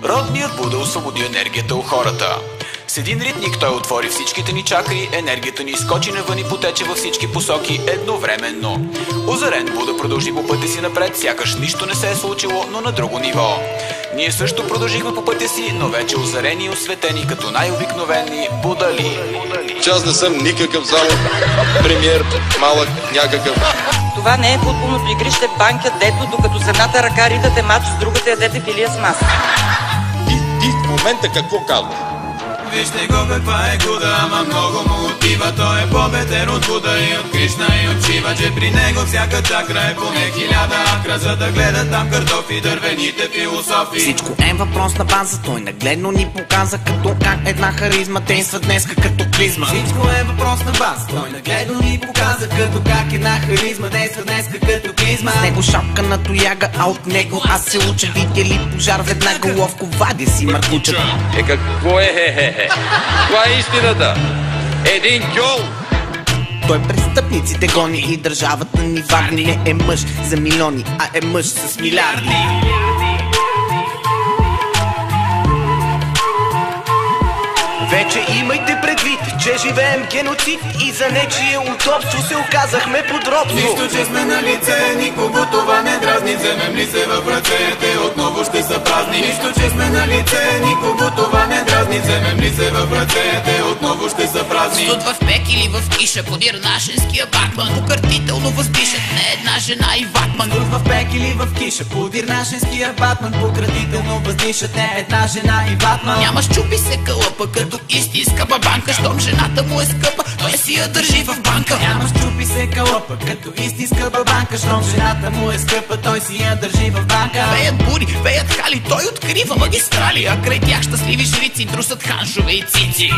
Родният Буда освободи енергията у хората. С един ритник той отвори всичките ни чакри, енергията ни изскочи навън и потече във всички посоки едновременно. Озарен Буда продължи по пътя си напред, сякаш нищо не се е случило, но на друго ниво. Ние също продължихме по пътя си, но вече озарени и осветени като най-обикновени будали. Че аз не съм никакъв само премиер, малък някакъв. Това не е футболното игрище банка, дето докато с едната ръка ритате мач, с другата ядете филия с маса. Ти в момента какво казваш? Вижте го каква е Гуда, ама много му отива. Той е по-беден от Буда и от Кришна и от Шива, че при него всяка чакра е поне 1000 акра, за да гледат там картофи, дървените философии. Всичко е въпрос на база, той нагледно ни показа като как една харизма действа днеска като клизма. Всичко е въпрос на база, той нагледно ни показа като как една харизма действа днеска като клизма. С него шапка на тояга, а от него аз се уча. Видя ли пожар, веднага ловко вадя си маркучата. Какво е Това е истината. Един гьол. Той престъпниците гони и държавата ни вадни. Не е мъж за милиони, а е мъж с милиарди. Вече имайте предвид, че живеем геноцид и за нечие удобство се оказахме подробно. Нищо, че сме на лице, никого това не дразни. Вземем ли се в ръцете, отново ще са празни. Нищо, че сме на лице, никого това не дразни. Вземем ли се в ръцете, отново ще са празни. Студ в пек или в киша, подир нашенския батман. Покъртително въздишат не една жена и ватман. Студ в пек или в киша, подир нашенския батман. Пократително въздишат не една жена и ватман. Няма щупи се кълъпа като истинска бабанка. Щом жената му е скъпа, той си я държи в банка. Няма щупи се кълъпа като истинска бабанка. Щом жената му е скъпа, той си я държи в банка. Пеят бури, пеят хали, той открива магистрали, а край тях щастливи жрици трусат ханшове и цици.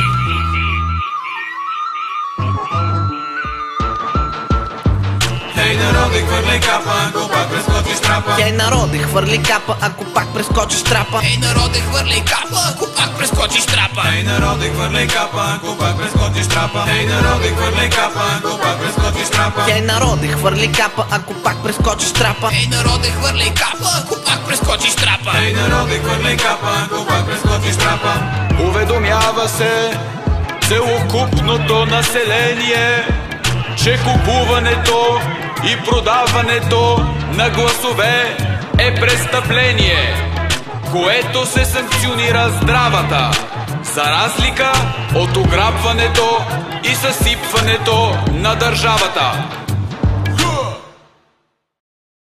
Хей, народе, хвърляй капа, ако пак прескочиш трапа. Хей, народе, хвърли капа, ако пак прескочиш трапа. Ей, народе, хвърляй капа, ако пак прескочиш трапа. Хей, народе, хвърляй капа, ако пак прескочиш трапа. Хей, народе, хвърляй капа, ако пак прескочиш трапа. Хей, народе, хвърли капа, ако пак прескочиш трапа. Ей, народе, хвърляй капа, ако пак прескочиш трапа. Хей, народе, хвърляй капа, ако пак прескочиш трапа. Уведомява се целокупното население, че купуването и продаването на гласове е престъпление, което се санкционира здравата, за разлика от ограбването и съсипването на държавата.